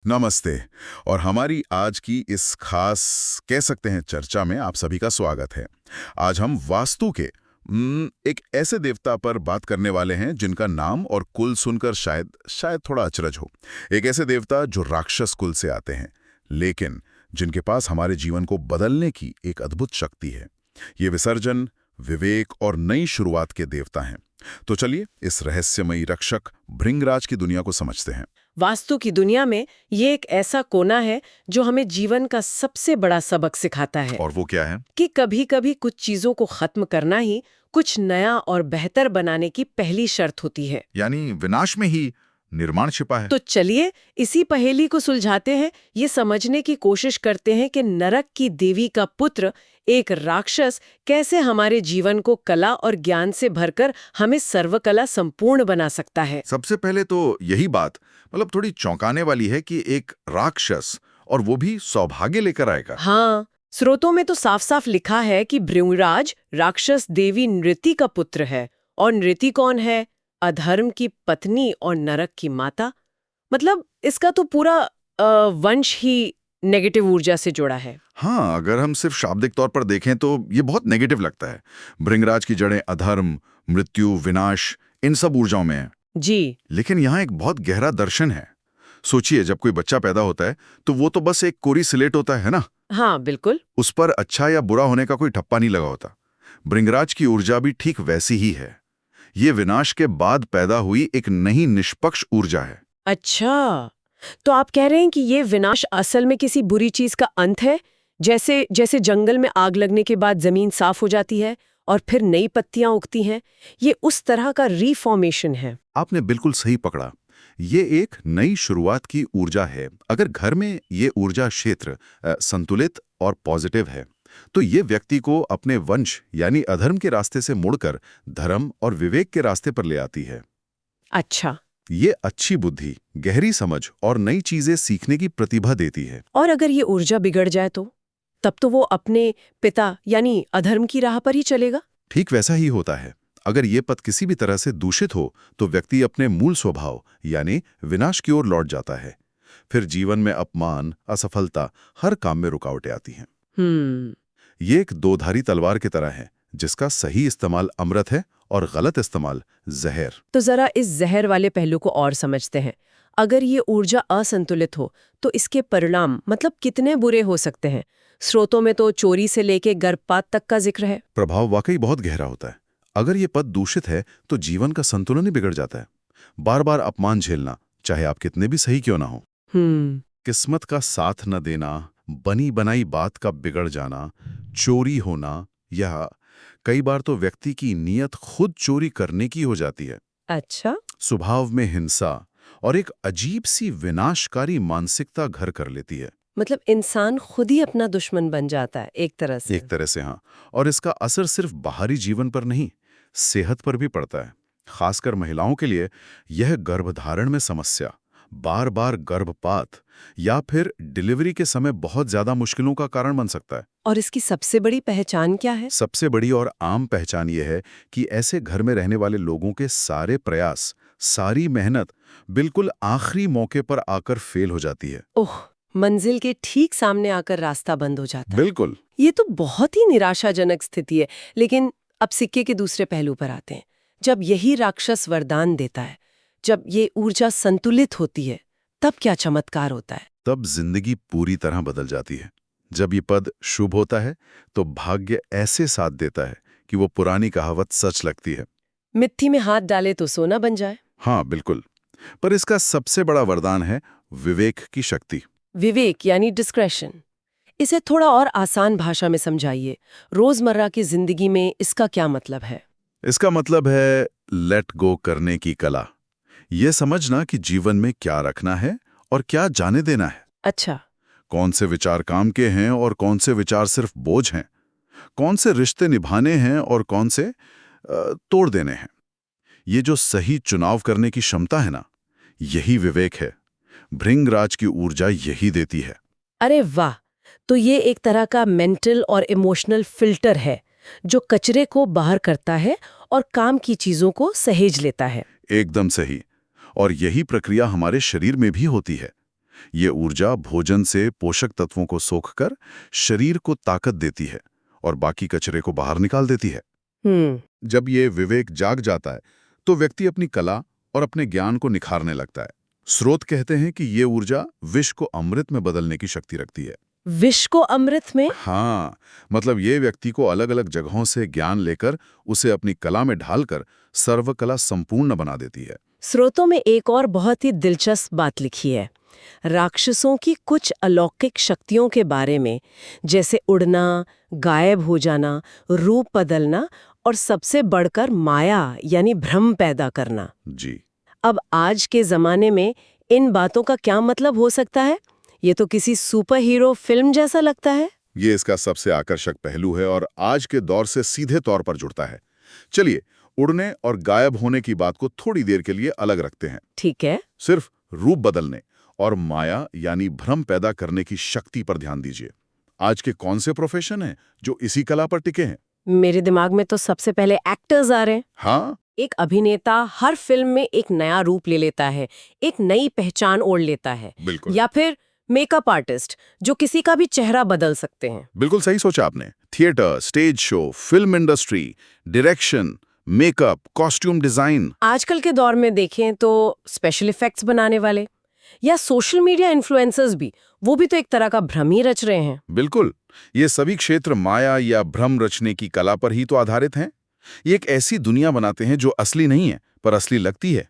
नमस्ते। और हमारी आज की इस खास कह सकते हैं चर्चा में आप सभी का स्वागत है। आज हम वास्तु के एक ऐसे देवता पर बात करने वाले हैं जिनका नाम और कुल सुनकर शायद शायद थोड़ा अचरज हो। एक ऐसे देवता जो राक्षस कुल से आते हैं, लेकिन जिनके पास हमारे जीवन को बदलने की एक अद्भुत शक्ति है। ये विसर्जन, विवेक और नई शुरुआत के देवता हैं। तो चलिए इस रहस्यमयी रक्षक भृंगराज की दुनिया को समझते हैं। वास्तु की दुनिया में ये एक ऐसा कोना है जो हमें जीवन का सबसे बड़ा सबक सिखाता है और वो क्या है? कि कभी-कभी कुछ चीजों को खत्म करना ही कुछ नया और बेहतर बनाने की पहली शर्त होती है। यानी विनाश में ही निर्माण छिपा है। तो चलिए इसी पहेली को सुलझाते हैं, ये समझने की कोशिश करते हैं कि नरक की देवी का पुत्र एक राक्षस कैसे हमारे जीवन को कला और ज्ञान से भरकर हमें सर्वकला संपूर्ण बना सकता है। सबसे पहले तो यही बात मतलब थोड़ी चौंकाने वाली है कि एक राक्षस, और वो भी सौभाग्य लेकर आएगा। हाँ, स्रोतों में तो साफ साफ लिखा है कि भृंगराज राक्षस देवी नृति का पुत्र है। और नृति कौन है? अधर्म की पत्नी और नरक की माता। मतलब इसका तो पूरा वंश ही नेगेटिव ऊर्जा से जुड़ा है। हाँ, अगर हम सिर्फ शाब्दिक तौर पर देखें तो ये बहुत नेगेटिव लगता है। भृंगराज की जड़ें अधर्म, मृत्यु, विनाश, इन सब ऊर्जाओं में है। जी। लेकिन यहाँ एक बहुत गहरा दर्शन है। सोचिए, जब कोई बच्चा पैदा होता है तो वो तो बस एक कोरी स्लेट होता है ना। हाँ बिल्कुल। उस पर अच्छा या बुरा होने का कोई ठप्पा नहीं लगा होता। भृंगराज की ऊर्जा भी ठीक वैसी ही है। ये विनाश के बाद पैदा हुई एक नई निष्पक्ष ऊर्जा है। अच्छा, तो आप कह रहे हैं कि ये विनाश असल में किसी बुरी चीज का अंत है? जैसे जैसे जंगल में आग लगने के बाद जमीन साफ हो जाती है और फिर नई पत्तियां उगती हैं, ये उस तरह का रीफॉर्मेशन है। आपने बिल्कुल सही पकड़ा। ये एक नई शुरुआत की ऊर्जा है। अगर घर में ये ऊर्जा क्षेत्र संतुलित और पॉजिटिव है, तो ये व्यक्ति को अपने वंश यानी अधर्म के रास्ते से मुड़कर धर्म और विवेक के रास्ते पर ले आती है। अच्छा। ये अच्छी बुद्धि, गहरी समझ और नई चीजें सीखने की प्रतिभा देती है। और अगर ये ऊर्जा बिगड़ जाए तो तब तो वो अपने पिता यानी अधर्म की राह पर ही चलेगा। ठीक वैसा ही होता है। अगर ये पथ किसी भी तरह से दूषित हो तो व्यक्ति अपने मूल स्वभाव यानी विनाश की ओर लौट जाता है। फिर जीवन में अपमान, असफलता, हर काम में रुकावटें आती हैं। ये एक दोधारी तलवार की तरह है, जिसका सही इस्तेमाल अमृत है और गलत इस्तेमाल जहर। तो जरा इस जहर वाले पहलू को और समझते हैं। अगर ये ऊर्जा असंतुलित हो तो इसके परिणाम मतलब कितने बुरे हो सकते हैं? स्रोतों में तो चोरी से लेके गर्भपात तक का जिक्र है। प्रभाव वाकई बहुत गहरा होता है। अगर ये पद दूषित है तो जीवन का संतुलन ही बिगड़ जाता है। बार बार अपमान झेलना, चाहे आप कितने भी सही क्यों ना हो। किस्मत का साथ न देना, बनी बनाई बात का बिगड़ जाना, चोरी होना, या कई बार तो व्यक्ति की नीयत खुद चोरी करने की हो जाती है। अच्छा। स्वभाव में हिंसा और एक अजीब सी विनाशकारी मानसिकता घर कर लेती है। मतलब इंसान खुद ही अपना दुश्मन बन जाता है एक तरह से। एक तरह से हाँ। और इसका असर सिर्फ बाहरी जीवन पर नहीं, सेहत पर भी पड़ता है। खासकर महिलाओं के लिए यह गर्भधारण में समस्या, बार बार गर्भपात या फिर डिलीवरी के समय बहुत ज्यादा मुश्किलों का कारण बन सकता है। और इसकी सबसे बड़ी पहचान क्या है? सबसे बड़ी और आम पहचान यह है कि ऐसे घर में रहने वाले लोगों के सारे प्रयास, सारी मेहनत बिल्कुल आखिरी मौके पर आकर फेल हो जाती है। ओह, मंजिल के ठीक सामने आकर रास्ता बंद हो जाता है। बिल्कुल। ये तो बहुत ही निराशाजनक स्थिति है। लेकिन अब सिक्के के दूसरे पहलू पर आते हैं। जब यही राक्षस वरदान देता है, जब ये ऊर्जा संतुलित होती है, तब क्या चमत्कार होता है? तब जिंदगी पूरी तरह बदल जाती है। जब ये पद शुभ होता है तो भाग्य ऐसे साथ देता है कि वो पुरानी कहावत सच लगती है, मिट्टी में हाथ डाले तो सोना बन जाए। हाँ बिल्कुल। पर इसका सबसे बड़ा वरदान है विवेक की शक्ति। विवेक यानी डिस्क्रेशन। इसे थोड़ा और आसान भाषा में समझाइए। रोजमर्रा की जिंदगी में इसका क्या मतलब है? इसका मतलब है लेट गो करने की कला। ये समझना कि जीवन में क्या रखना है और क्या जाने देना है। अच्छा। कौन से विचार काम के हैं और कौन से विचार सिर्फ बोझ हैं। कौन से रिश्ते निभाने हैं और कौन से तोड़ देने हैं। ये जो सही चुनाव करने की क्षमता है ना, यही विवेक है। भृंगराज की ऊर्जा यही देती है। अरे वाह! तो ये एक तरह का मेंटल और इमोशनल फिल्टर है जो कचरे को बाहर करता है और काम की चीजों को सहेज लेता है। एकदम सही। और यही प्रक्रिया हमारे शरीर में भी होती है। ये ऊर्जा भोजन से पोषक तत्वों को सोखकर शरीर को ताकत देती है और बाकी कचरे को बाहर निकाल देती है। जब ये विवेक जाग जाता है तो व्यक्ति अपनी कला और अपने ज्ञान को निखारने लगता है। स्रोत कहते हैं कि ये ऊर्जा विष को अमृत में बदलने की शक्ति रखती है। विष को अमृत में? हाँ, मतलब ये व्यक्ति को अलग अलग जगहों से ज्ञान लेकर उसे अपनी कला में ढालकर सर्वकला संपूर्ण बना देती है। स्रोतों में एक और बहुत ही दिलचस्प बात लिखी है, राक्षसों की कुछ अलौकिक शक्तियों के बारे में, जैसे उड़ना, गायब हो जाना, रूप बदलना और सबसे बढ़कर माया यानी भ्रम पैदा करना। जी। अब आज के जमाने में इन बातों का क्या मतलब हो सकता है? ये तो किसी सुपर हीरो फिल्म जैसा लगता है। ये इसका सबसे आकर्षक पहलू है और आज के दौर से सीधे तौर पर जुड़ता है। चलिए, उड़ने और गायब होने की बात को थोड़ी देर के लिए अलग रखते हैं। ठीक है। सिर्फ रूप बदलने और माया यानी भ्रम पैदा करने की शक्ति पर ध्यान दीजिए। आज के कौन से प्रोफेशन हैं जो इसी कला पर टिके हैं? मेरे दिमाग में तो सबसे पहले एक्टर्स आ रहे हैं। हाँ, एक अभिनेता हर फिल्म में एक नया रूप ले लेता है, एक नई पहचान ओढ़ लेता है। बिल्कुल। या फिर मेकअप आर्टिस्ट जो किसी का भी चेहरा बदल सकते हैं। बिल्कुल सही सोचा आपने। Theatre, stage show, film industry, direction, makeup, costume design. आजकल के दौर में देखें तो स्पेशल इफेक्ट्स बनाने वाले या सोशल मीडिया इन्फ्लुएंसर्स भी, वो भी तो एक तरह का भ्रम ही रच रहे हैं। बिल्कुल, ये सभी क्षेत्र माया या भ्रम रचने की कला पर ही तो आधारित हैं। ये एक ऐसी दुनिया बनाते हैं जो असली नहीं है पर असली लगती है।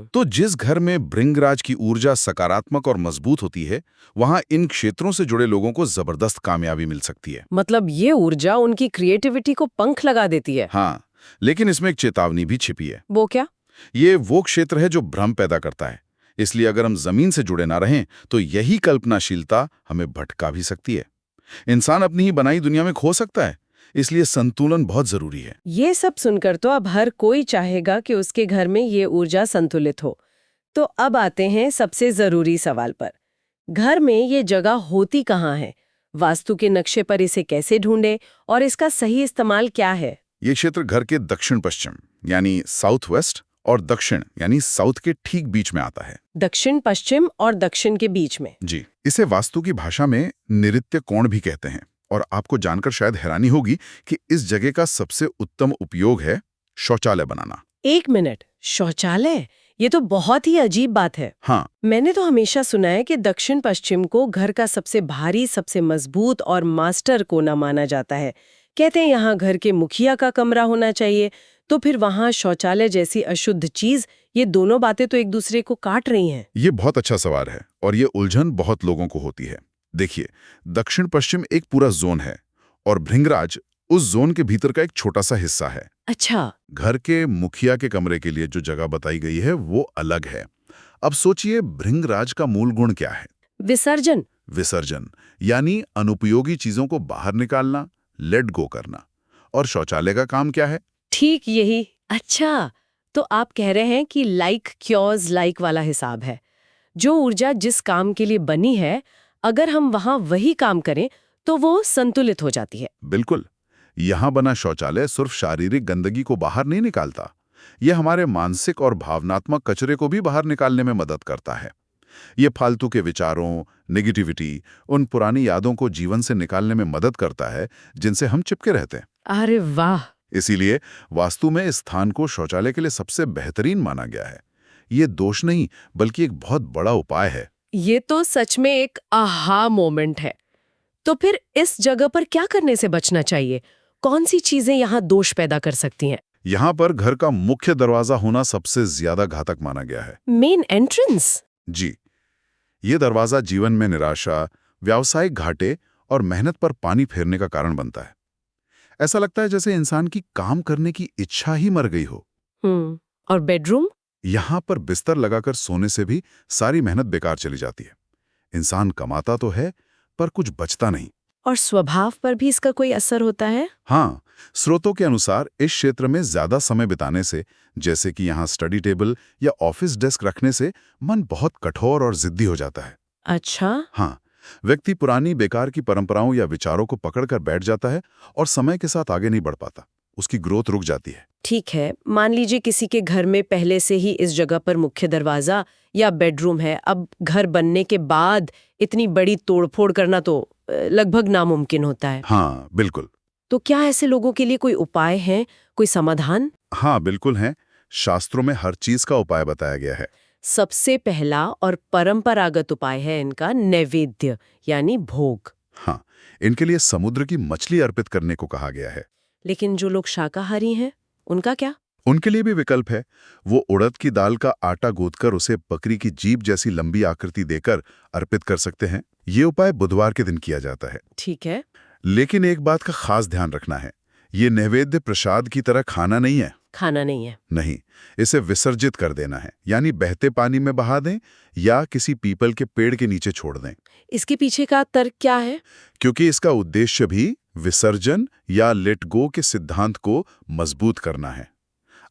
तो जिस घर में भृंगराज की ऊर्जा सकारात्मक और मजबूत होती है, वहां इन क्षेत्रों से जुड़े लोगों को जबरदस्त कामयाबी मिल सकती है। मतलब ये ऊर्जा उनकी क्रिएटिविटी को पंख लगा देती है। हाँ, लेकिन इसमें एक चेतावनी भी छिपी है। वो क्या? ये वो क्षेत्र है जो भ्रम पैदा करता है, इसलिए अगर हम जमीन से जुड़े ना रहें तो यही कल्पनाशीलता हमें भटका भी सकती है। इंसान अपनी ही बनाई दुनिया में खो सकता है, इसलिए संतुलन बहुत जरूरी है। ये सब सुनकर तो अब हर कोई चाहेगा कि उसके घर में ये ऊर्जा संतुलित हो। तो अब आते हैं सबसे जरूरी सवाल पर। घर में ये जगह होती कहाँ है? वास्तु के नक्शे पर इसे कैसे ढूंढे और इसका सही इस्तेमाल क्या है? ये क्षेत्र घर के दक्षिण पश्चिम यानी साउथ वेस्ट और दक्षिण यानी साउथ के ठीक बीच में आता है। दक्षिण पश्चिम और दक्षिण के बीच में? जी। इसे वास्तु की भाषा में नैऋत्य कोण भी कहते हैं। और आपको जानकर शायद हैरानी होगी कि इस जगह का सबसे उत्तम उपयोग है शौचालय बनाना। एक मिनट, शौचालय? ये तो बहुत ही अजीब बात है। हाँ, मैंने तो हमेशा सुना है कि दक्षिण पश्चिम को घर का सबसे भारी, सबसे मजबूत और मास्टर कोना माना जाता है। कहते हैं यहाँ घर के मुखिया का कमरा होना चाहिए, तो फिर वहाँ शौचालय जैसी अशुद्ध चीज, ये दोनों बातें तो एक दूसरे को काट रही हैं। ये बहुत अच्छा सवाल है और ये उलझन बहुत लोगों को होती है। देखिए, दक्षिण पश्चिम एक पूरा जोन है और भृंगराज उस जोन के भीतर का एक छोटा सा हिस्सा है। अच्छा। घर के मुखिया के कमरे के लिए जो जगह बताई गई है वो अलग है। अब सोचिए, भृंगराज का मूल गुण क्या है? विसर्जन। विसर्जन यानी अनुपयोगी चीजों को बाहर निकालना, लेट गो करना। और शौचालय का काम क्या है? ठीक यही। अच्छा, तो आप कह रहे हैं कि लाइक क्योर्स लाइक वाला हिसाब है। जो ऊर्जा जिस काम के लिए बनी है, अगर हम वहां वही काम करें तो वो संतुलित हो जाती है। बिल्कुल। यहाँ बना शौचालय सिर्फ शारीरिक गंदगी को बाहर नहीं निकालता, यह हमारे मानसिक और भावनात्मक कचरे को भी बाहर निकालने में मदद करता है। ये फालतू के विचारों, नेगेटिविटी, उन पुरानी यादों को जीवन से निकालने में मदद करता है जिनसे हम चिपके रहते हैं। अरे वाह! इसीलिए वास्तु में इस स्थान को शौचालय के लिए सबसे बेहतरीन माना गया है। ये दोष नहीं, बल्कि एक बहुत बड़ा उपाय है। ये तो सच में एक आहा मोमेंट है। तो फिर इस जगह पर क्या करने से बचना चाहिए? कौन सी चीजें यहाँ दोष पैदा कर सकती हैं? यहाँ पर घर का मुख्य दरवाजा होना सबसे ज्यादा घातक माना गया है। Main entrance? जी। ये दरवाजा जीवन में निराशा, व्यावसायिक घाटे और मेहनत पर पानी फेरने का कारण बनता है। ऐसा लगता है जैसे इंसान की काम करने की इच्छा ही मर गई हो। और बेडरूम? यहाँ पर बिस्तर लगाकर सोने से भी सारी मेहनत बेकार चली जाती है। इंसान कमाता तो है पर कुछ बचता नहीं। और स्वभाव पर भी इसका कोई असर होता है? हाँ, स्रोतों के अनुसार इस क्षेत्र में ज्यादा समय बिताने से, जैसे कि यहाँ स्टडी टेबल या ऑफिस डेस्क रखने से, मन बहुत कठोर और जिद्दी हो जाता है। अच्छा। हाँ, व्यक्ति पुरानी बेकार की परंपराओं या विचारों को पकड़कर बैठ जाता है और समय के साथ आगे नहीं बढ़ पाता। उसकी ग्रोथ रुक जाती है। ठीक है, मान लीजिए किसी के घर में पहले से ही इस जगह पर मुख्य दरवाजा या बेडरूम है। अब घर बनने के बाद इतनी बड़ी तोड़फोड़ करना तो लगभग नामुमकिन होता है। हाँ, बिल्कुल। तो क्या ऐसे लोगों के लिए कोई उपाय है, कोई समाधान? हाँ, बिल्कुल है। शास्त्रों में हर चीज का उपाय बताया गया है। सबसे पहला और परंपरागत उपाय है इनका नैवेद्य, यानी भोग। हाँ, इनके लिए समुद्र की मछली अर्पित करने को कहा गया है। लेकिन जो लोग शाकाहारी हैं, उनका क्या? उनके लिए भी विकल्प है। वो उड़द की दाल का आटा गूंथकर उसे बकरी की जीभ जैसी लंबी आकृति देकर अर्पित कर सकते हैं। ये उपाय बुधवार के दिन किया जाता है। ठीक है। लेकिन एक बात का खास ध्यान रखना है, ये नैवेद्य प्रसाद की तरह खाना नहीं है। खाना नहीं है। नहीं, इसे विसर्जित कर देना है, यानी बहते पानी में बहा दें या किसी पीपल के पेड़ के नीचे छोड़ दें। इसके पीछे का तर्क क्या है? क्योंकि इसका उद्देश्य भी विसर्जन या लेट गो के सिद्धांत को मजबूत करना है।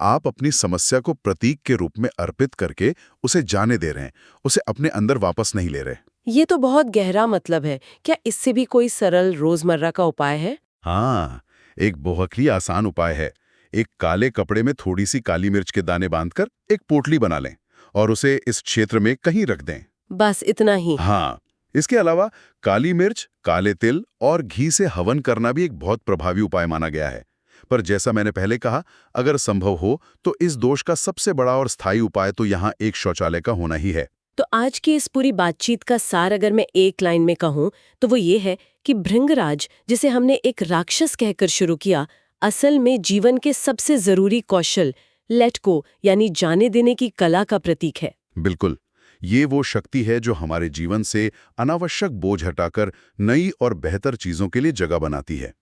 आप अपनी समस्या को प्रतीक के रूप में अर्पित करके उसे जाने दे रहे हैं, उसे अपने अंदर वापस नहीं ले रहे। ये तो बहुत गहरा मतलब है। क्या इससे भी कोई सरल रोजमर्रा का उपाय है? हाँ, एक बहुत ही आसान उपाय है। एक काले कपड़े में थोड़ी सी काली मिर्च के दाने बांधकर एक पोटली बना लें और उसे इस क्षेत्र में कहीं रख दें। बस इतना ही? हाँ, इसके अलावा काली मिर्च, काले तिल और घी से हवन करना भी एक बहुत प्रभावी उपाय माना गया है। पर जैसा मैंने पहले कहा, अगर संभव हो तो इस दोष का सबसे बड़ा और स्थायी उपाय तो यहाँ एक शौचालय का होना ही है। तो आज की इस पूरी बातचीत का सार अगर मैं एक लाइन में कहूँ तो वो ये है कि भृंगराज, जिसे हमने एक राक्षस कहकर शुरू किया, असल में जीवन के सबसे जरूरी कौशल लेट गो यानी जाने देने की कला का प्रतीक है। बिल्कुल, ये वो शक्ति है जो हमारे जीवन से अनावश्यक बोझ हटाकर नई और बेहतर चीजों के लिए जगह बनाती है।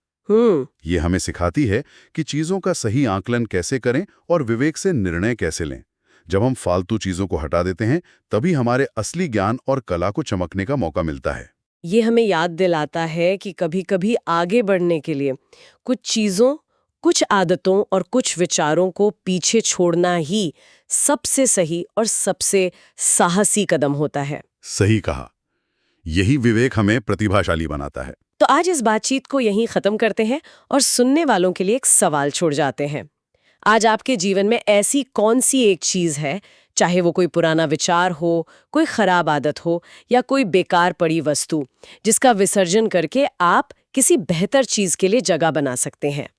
ये हमें सिखाती है कि चीजों का सही आकलन कैसे करें और विवेक से निर्णय कैसे लें। जब हम फालतू चीजों को हटा देते हैं, तभी हमारे असली ज्ञान और कला को चमकने का मौका मिलता है। ये हमें याद दिलाता है कि कभी-कभी आगे बढ़ने के लिए कुछ चीजों, कुछ आदतों और कुछ विचारों को पीछे छोड़ना ही सबसे सही और सबसे साहसी कदम होता है। सही कहा। यही विवेक हमें प्रतिभाशाली बनाता है। तो आज इस बातचीत को यहीं खत्म करते हैं और सुनने वालों के लिए एक सवाल छोड़ जाते हैं। आज आपके जीवन में ऐसी कौन सी एक चीज है, चाहे वो कोई पुराना विचार हो, कोई खराब आदत हो या कोई बेकार पड़ी वस्तु, जिसका विसर्जन करके आप किसी बेहतर चीज के लिए जगह बना सकते हैं?